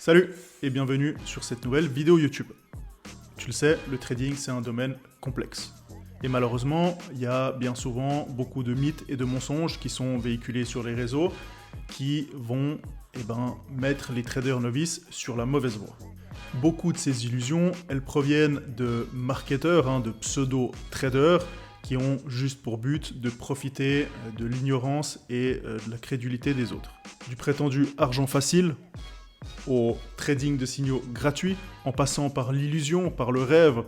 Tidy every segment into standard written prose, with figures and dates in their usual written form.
Salut et bienvenue sur cette nouvelle vidéo YouTube. Tu le sais, le trading c'est un domaine complexe. Et malheureusement, il y a bien souvent beaucoup de mythes et de mensonges qui sont véhiculés sur les réseaux qui vont mettre les traders novices sur la mauvaise voie. Beaucoup de ces illusions, elles proviennent de marketeurs, de pseudo-traders qui ont juste pour but de profiter de l'ignorance et de la crédulité des autres. Du prétendu argent facile au trading de signaux gratuits, en passant par l'illusion, par le rêve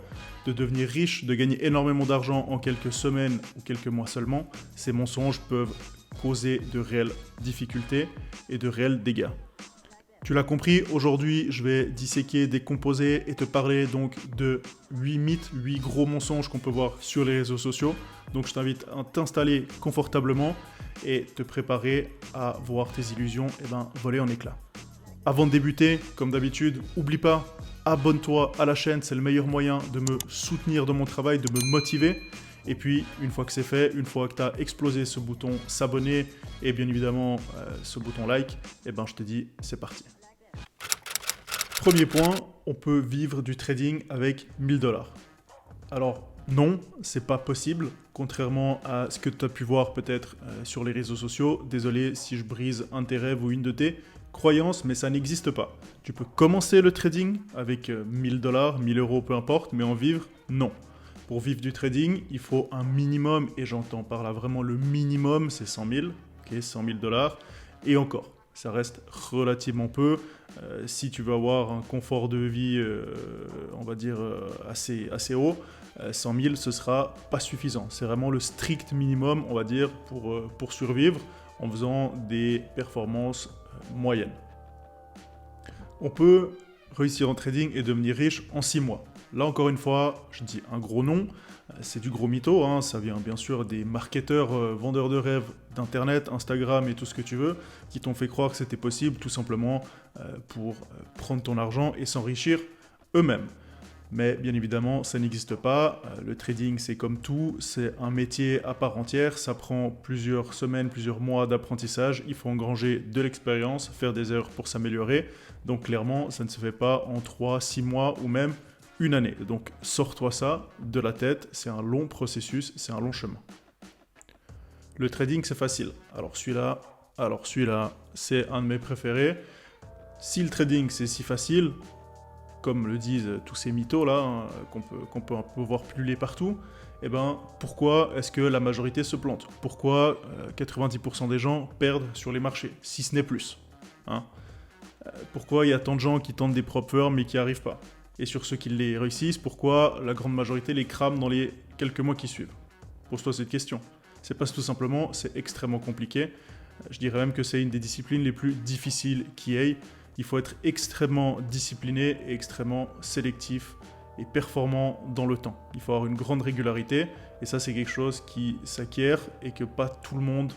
de devenir riche, de gagner énormément d'argent en quelques semaines ou quelques mois seulement, ces mensonges peuvent causer de réelles difficultés et de réels dégâts. Tu l'as compris, aujourd'hui je vais disséquer, décomposer et te parler donc de 8 mythes, 8 gros mensonges qu'on peut voir sur les réseaux sociaux. Donc je t'invite à t'installer confortablement et te préparer à voir tes illusions voler en éclats. Avant de débuter, comme d'habitude, oublie pas, abonne-toi à la chaîne, c'est le meilleur moyen de me soutenir dans mon travail, de me motiver. Et puis, une fois que c'est fait, une fois que tu as explosé ce bouton s'abonner et bien évidemment ce bouton like, je te dis, c'est parti. Premier point, on peut vivre du trading avec 1000 $. Alors, non, c'est pas possible, contrairement à ce que tu as pu voir peut-être sur les réseaux sociaux. Désolé si je brise un de tes rêves ou une de tes croyances, mais ça n'existe pas. Tu peux commencer le trading avec 1000 $, 1000 €, peu importe, mais en vivre, non. Pour vivre du trading, il faut un minimum, et j'entends par là vraiment le minimum, c'est 100 000, okay, 100 000 $, et encore, ça reste relativement peu. Si tu veux avoir un confort de vie, assez haut, 100 000, ce sera pas suffisant. C'est vraiment le strict minimum, on va dire, pour survivre en faisant des performances moyennes. On peut réussir en trading et devenir riche en 6 mois. Là encore une fois, je dis un gros nom, c'est du gros mytho, ça vient bien sûr des marketeurs, vendeurs de rêves d'internet, Instagram et tout ce que tu veux, qui t'ont fait croire que c'était possible tout simplement pour prendre ton argent et s'enrichir eux-mêmes. Mais bien évidemment, ça n'existe pas. Le trading, c'est comme tout, c'est un métier à part entière. Ça prend plusieurs semaines, plusieurs mois d'apprentissage. Il faut engranger de l'expérience, faire des erreurs pour s'améliorer. Donc clairement, ça ne se fait pas en 3, 6 mois ou même une année. Donc sors-toi ça de la tête. C'est un long processus, c'est un long chemin. Le trading, c'est facile. Alors celui-là, c'est un de mes préférés. Si le trading, c'est si facile, comme le disent tous ces mythos là, qu'on peut un peu voir pulluler partout, pourquoi est-ce que la majorité se plante? Pourquoi 90% des gens perdent sur les marchés, si ce n'est plus, Pourquoi il y a tant de gens qui tentent des prop firms mais qui n'y arrivent pas? Et sur ceux qui les réussissent, pourquoi la grande majorité les crame dans les quelques mois qui suivent? Pose-toi cette question. C'est parce que tout simplement, c'est extrêmement compliqué. Je dirais même que c'est une des disciplines les plus difficiles qui aillent. Il faut être extrêmement discipliné et extrêmement sélectif et performant dans le temps. Il faut avoir une grande régularité et ça c'est quelque chose qui s'acquiert et que pas tout le monde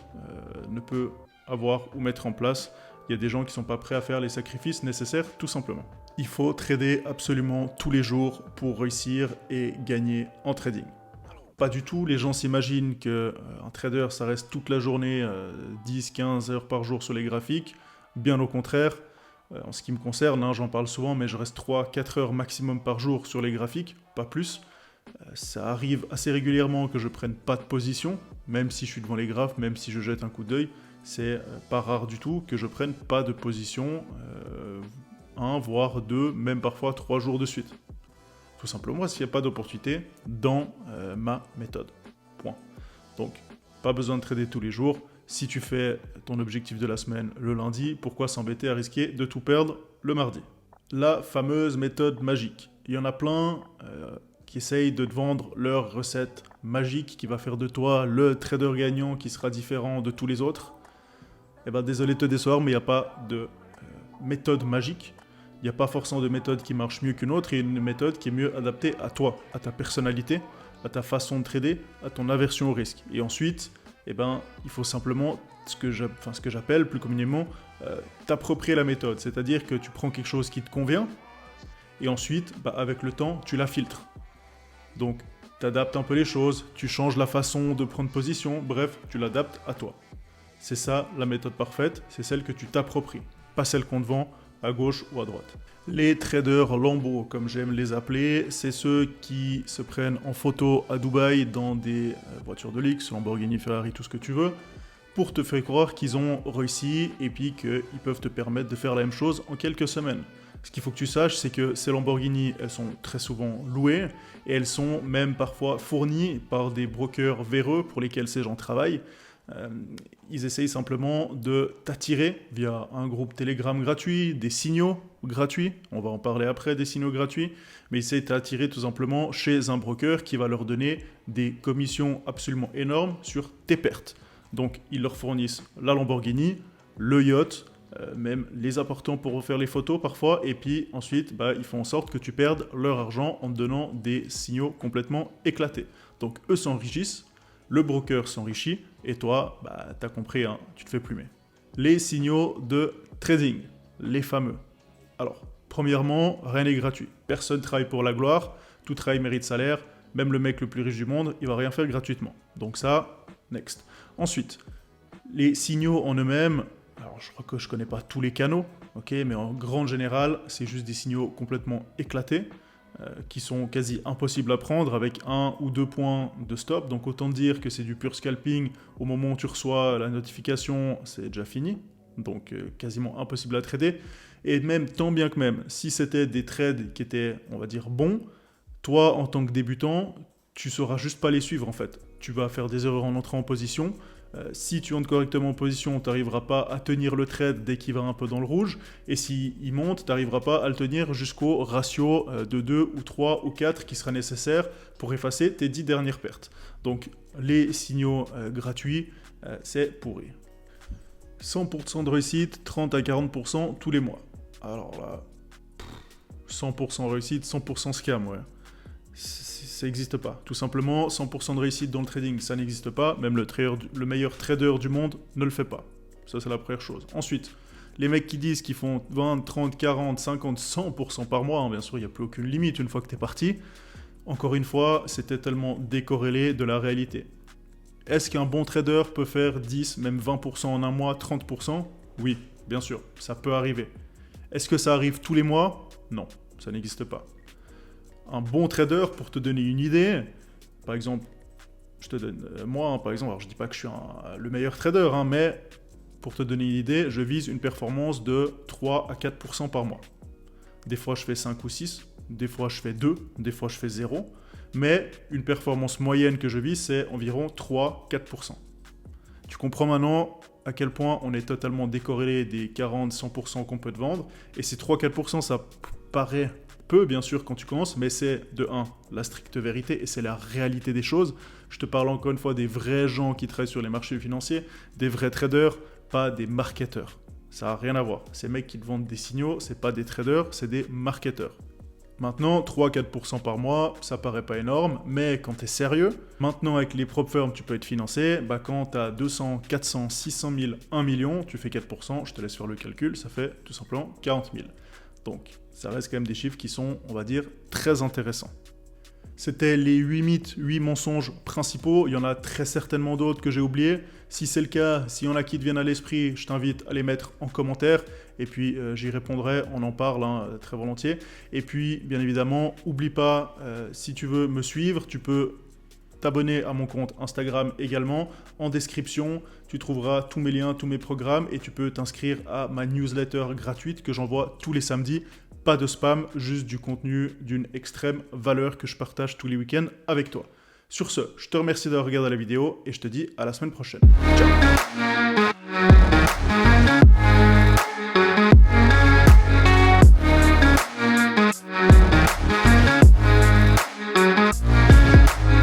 ne peut avoir ou mettre en place. Il y a des gens qui ne sont pas prêts à faire les sacrifices nécessaires tout simplement. Il faut trader absolument tous les jours pour réussir et gagner en trading. Alors, pas du tout, les gens s'imaginent qu'un trader ça reste toute la journée 10-15 heures par jour sur les graphiques. Bien au contraire. En ce qui me concerne, j'en parle souvent, mais je reste 3-4 heures maximum par jour sur les graphiques, pas plus. Ça arrive assez régulièrement que je prenne pas de position, même si je suis devant les graphes, même si je jette un coup d'œil, c'est pas rare du tout que je prenne pas de position, 1, voire 2, même parfois 3 jours de suite. Tout simplement s'il n'y a pas d'opportunité dans ma méthode. Point. Donc, pas besoin de trader tous les jours. Si tu fais ton objectif de la semaine le lundi, pourquoi s'embêter à risquer de tout perdre le mardi? La fameuse méthode magique. Il y en a plein qui essayent de te vendre leur recette magique qui va faire de toi le trader gagnant qui sera différent de tous les autres. Désolé de te décevoir, mais il n'y a pas de méthode magique. Il n'y a pas forcément de méthode qui marche mieux qu'une autre et une méthode qui est mieux adaptée à toi, à ta personnalité, à ta façon de trader, à ton aversion au risque. Et ensuite, il faut simplement, ce que j'appelle plus communément, t'approprier la méthode. C'est-à-dire que tu prends quelque chose qui te convient, et ensuite, avec le temps, tu la filtres. Donc, tu adaptes un peu les choses, tu changes la façon de prendre position, bref, tu l'adaptes à toi. C'est ça la méthode parfaite, c'est celle que tu t'appropries, pas celle qu'on te vend à gauche ou à droite. Les traders Lambo, comme j'aime les appeler, c'est ceux qui se prennent en photo à Dubaï dans des voitures de luxe, Lamborghini, Ferrari, tout ce que tu veux, pour te faire croire qu'ils ont réussi et puis qu'ils peuvent te permettre de faire la même chose en quelques semaines. Ce qu'il faut que tu saches, c'est que ces Lamborghini, elles sont très souvent louées et elles sont même parfois fournies par des brokers véreux pour lesquels ces gens travaillent. Ils essayent simplement de t'attirer via un groupe Telegram gratuit, des signaux gratuits, on va en parler après des signaux gratuits, mais ils essayent de t'attirer tout simplement chez un broker qui va leur donner des commissions absolument énormes sur tes pertes. Donc ils leur fournissent la Lamborghini, le yacht, même les apportants pour refaire les photos parfois, et puis ensuite ils font en sorte que tu perdes leur argent en te donnant des signaux complètement éclatés. Donc eux s'enrichissent, le broker s'enrichit, et toi, t'as compris, hein, tu te fais plumer. Les signaux de trading, les fameux. Alors, premièrement, rien n'est gratuit. Personne ne travaille pour la gloire, tout travail mérite salaire, même le mec le plus riche du monde, il va rien faire gratuitement. Donc ça, next. Ensuite, les signaux en eux-mêmes, alors je crois que je connais pas tous les canaux, ok, mais en grande générale, c'est juste des signaux complètement éclatés, qui sont quasi impossibles à prendre avec 1 ou 2 points de stop. Donc autant dire que c'est du pur scalping. Au moment où tu reçois la notification, c'est déjà fini. Donc quasiment impossible à trader. Et même tant bien que même, si c'était des trades qui étaient, on va dire, bons, toi, en tant que débutant, tu ne sauras juste pas les suivre en fait. Tu vas faire des erreurs en entrant en position. Si tu entres correctement en position, tu n'arriveras pas à tenir le trade dès qu'il va un peu dans le rouge. Et s'il monte, tu n'arriveras pas à le tenir jusqu'au ratio de 2 ou 3 ou 4 qui sera nécessaire pour effacer tes 10 dernières pertes. Donc les signaux gratuits, c'est pourri. 100% de réussite, 30 à 40% tous les mois. Alors là, 100% réussite, 100% scam, ouais. Ça n'existe pas. Tout simplement, 100% de réussite dans le trading, ça n'existe pas. Même le meilleur trader du monde ne le fait pas. Ça, c'est la première chose. Ensuite, les mecs qui disent qu'ils font 20, 30, 40, 50, 100% par mois, hein, bien sûr, il n'y a plus aucune limite une fois que tu es parti. Encore une fois, c'était tellement décorrélé de la réalité. Est-ce qu'un bon trader peut faire 10, même 20% en un mois, 30%? Oui, bien sûr, ça peut arriver. Est-ce que ça arrive tous les mois? Non, ça n'existe pas. Un bon trader, pour te donner une idée, par exemple, je te donne, moi, par exemple, alors je dis pas que je suis le meilleur trader, hein, mais pour te donner une idée, je vise une performance de 3 à 4% par mois. Des fois, je fais 5 ou 6, des fois, je fais 2, des fois, je fais 0, mais une performance moyenne que je vise, c'est environ 3-4%. Tu comprends maintenant à quel point on est totalement décorrélé des 40-100% qu'on peut te vendre, et ces 3-4%, ça paraît peu, bien sûr, quand tu commences, mais c'est de 1, la stricte vérité, et c'est la réalité des choses. Je te parle encore une fois des vrais gens qui travaillent sur les marchés financiers, des vrais traders, pas des marketeurs. Ça n'a rien à voir. Ces mecs qui te vendent des signaux, c'est pas des traders, c'est des marketeurs. Maintenant, 3-4% par mois, ça paraît pas énorme, mais quand tu es sérieux, maintenant avec les prop firms, tu peux être financé, quand tu as 200, 400, 600 000, 1 million, tu fais 4%, je te laisse faire le calcul, ça fait tout simplement 40 000. Donc, ça reste quand même des chiffres qui sont, on va dire, très intéressants. C'était les 8 mythes, 8 mensonges principaux. Il y en a très certainement d'autres que j'ai oubliés. Si c'est le cas, s'il y en a qui te viennent à l'esprit, je t'invite à les mettre en commentaire. Et puis, j'y répondrai, on en parle très volontiers. Et puis, bien évidemment, oublie pas, si tu veux me suivre, tu peux t'abonner à mon compte Instagram également. En description, tu trouveras tous mes liens, tous mes programmes et tu peux t'inscrire à ma newsletter gratuite que j'envoie tous les samedis. Pas de spam, juste du contenu d'une extrême valeur que je partage tous les week-ends avec toi. Sur ce, je te remercie d'avoir regardé la vidéo et je te dis à la semaine prochaine. Ciao!